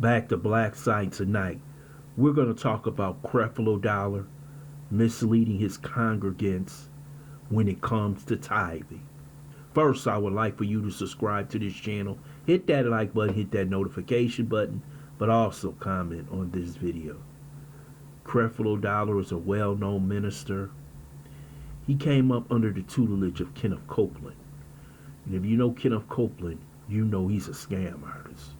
Back to Black Site tonight. We're going to talk about Creflo Dollar misleading his congregants when it comes to tithing. First, I would like for you to subscribe to this channel, hit that like button, hit that notification button, but also comment on this video. Creflo Dollar is a well-known minister. He came up under the tutelage of Kenneth Copeland. And if you know Kenneth Copeland, you know he's a scam artist.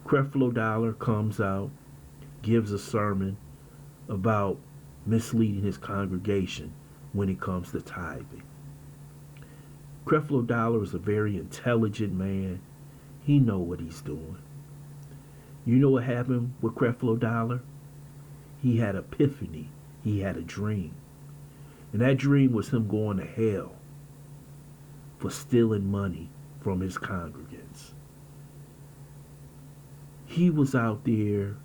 Creflo Dollar comes out, gives a sermon about misleading his congregation when it comes to tithing. Creflo Dollar is a very intelligent man. He know what he's doing. You know what happened with Creflo Dollar? He had an epiphany. He had a dream. And that dream was him going to hell for stealing money from his congregants. He was out there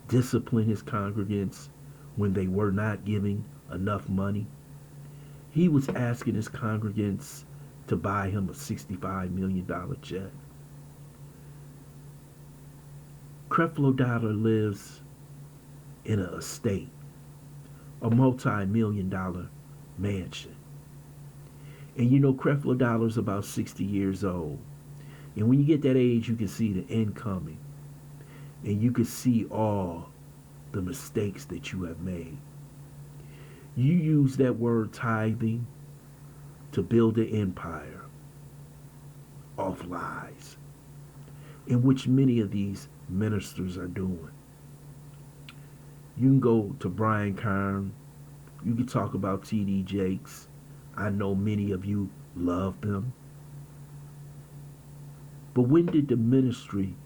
disciplining his congregants when they were not giving enough money. He was asking his congregants to buy him a $65 million jet. Creflo Dollar lives in an estate, a multi-million-dollar mansion. And you know Creflo Dollar's about 60 years old. And when you get that age, you can see the end coming. And you can see all the mistakes that you have made. You use that word tithing to build an empire off lies, in which many of these ministers are doing. You can go to Brian Carn. You can talk about T.D. Jakes. I know many of you love them. But when did the ministry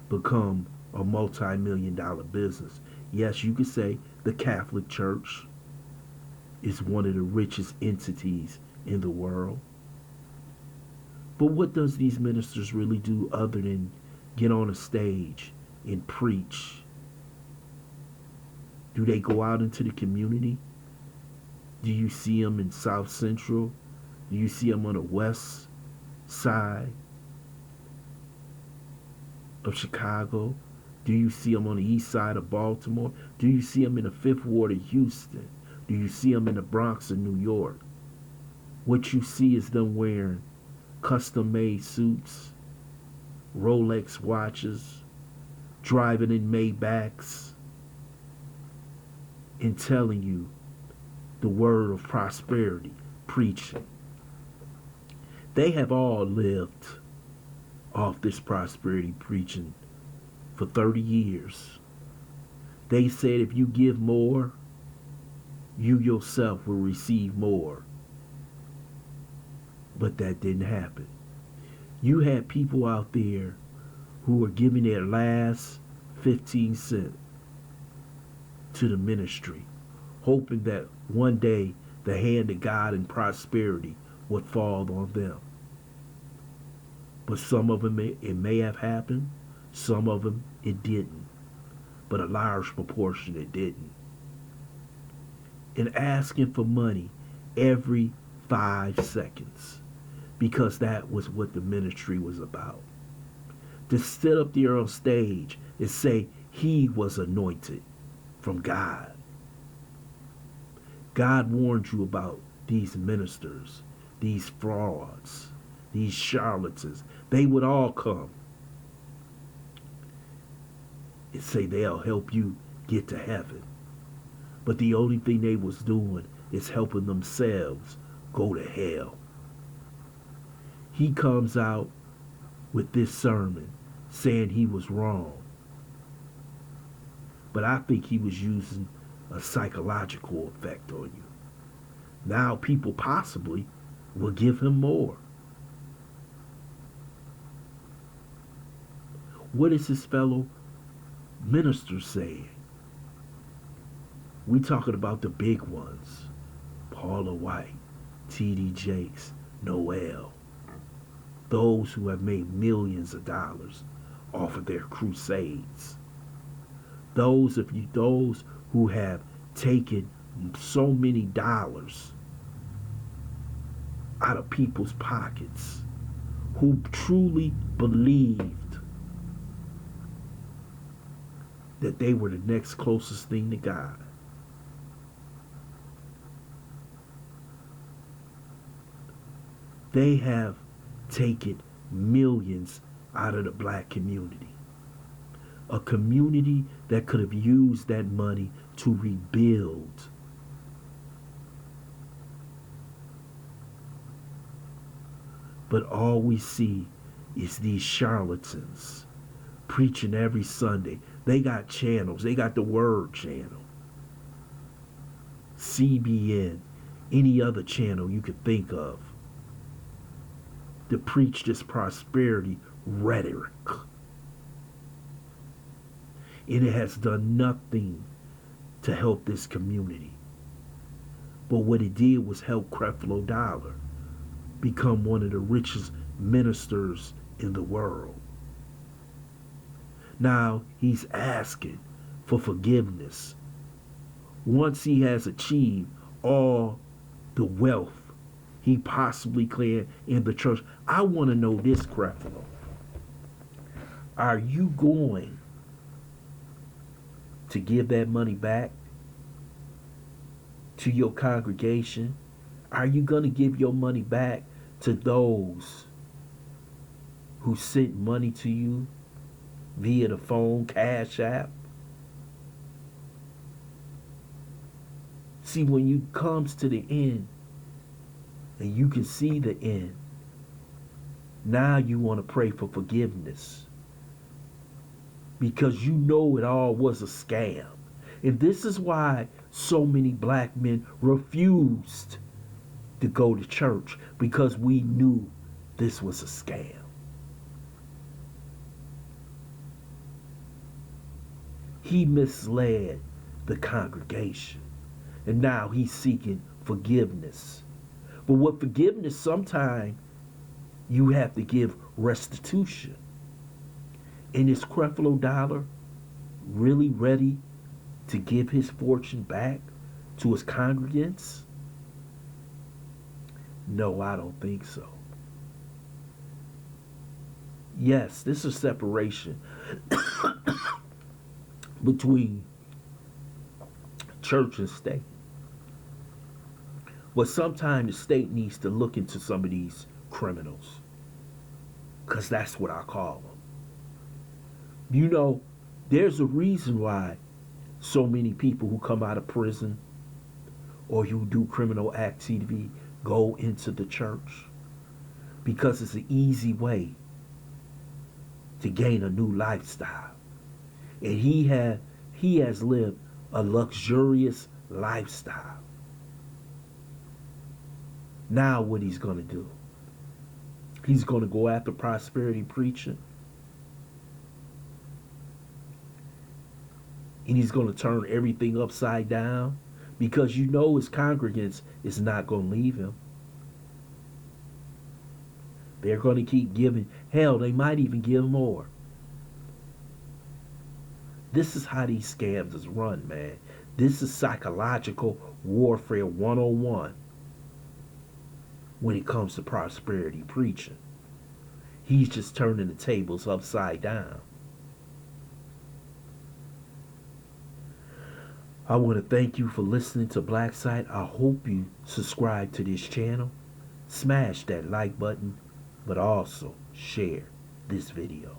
become a multi-million-dollar business? Yes, you could say the Catholic Church is one of the richest entities in the world. But what does these ministers really do other than get on a stage and preach? Do they go out into the community? Do you see them in South Central? Do you see them on the west side of Chicago? Do you see them on the east side of Baltimore? Do you see them in the Fifth Ward of Houston? Do you see them in the Bronx of New York? What you see is them wearing custom-made suits, Rolex watches, driving in Maybachs, and telling you the word of prosperity, preaching. They have all lived off this prosperity preaching for 30 years. They said if you give more, you yourself will receive more. But that didn't happen. You had people out there who were giving their last 15 cents to the ministry, hoping that one day the hand of God and prosperity would fall on them. But some of them, it may have happened. Some of them, it didn't. But a large proportion, it didn't. And asking for money every 5 seconds, because that was what the ministry was about. To sit up there on stage and say he was anointed from God. God warned you about these ministers, these frauds, these charlatans. They would all come and say they'll help you get to heaven. But the only thing they was doing is helping themselves go to hell. He comes out with this sermon saying he was wrong. But I think he was using a psychological effect on you. Now people possibly will give him more. What is his fellow minister saying? We talking about the big ones. Paula White, T.D. Jakes, Noel. Those who have made millions of dollars off of their crusades. Those who have taken so many dollars out of people's pockets, who truly believed that they were the next closest thing to God. They have taken millions out of the black community. A community that could have used that money to rebuild. But all we see is these charlatans preaching every Sunday. They got channels. They got the Word channel, CBN, any other channel you could think of, to preach this prosperity rhetoric. And it has done nothing to help this community. But what it did was help Creflo Dollar become one of the richest ministers in the world. Now he's asking for forgiveness once he has achieved all the wealth he possibly can in the church. I want to know this, Creflo. Are you going to give that money back to your congregation? Are you going to give your money back to those who sent money to you via the phone, Cash App? See, when you comes to the end and you can see the end, now you want to pray for forgiveness because you know it all was a scam. And this is why so many black men refused to go to church, because we knew this was a scam. He misled the congregation, and now he's seeking forgiveness. But with forgiveness, sometimes you have to give restitution. And is Creflo Dollar really ready to give his fortune back to his congregants? No, I don't think so. Yes, this is separation between church and state. But sometimes the state needs to look into some of these criminals, because that's what I call them. You know, there's a reason why so many people who come out of prison or who do criminal activity go into the church, because it's an easy way to gain a new lifestyle. And he has lived a luxurious lifestyle. Now what he's going to do? He's going to go after prosperity preaching. And he's going to turn everything upside down, because you know his congregants is not going to leave him. They're going to keep giving. Hell, they might even give more. This is how these scams is run, man. This is psychological warfare 101 when it comes to prosperity preaching. He's just turning the tables upside down. I want to thank you for listening to Black Site. I hope you subscribe to this channel. Smash that like button, but also share this video.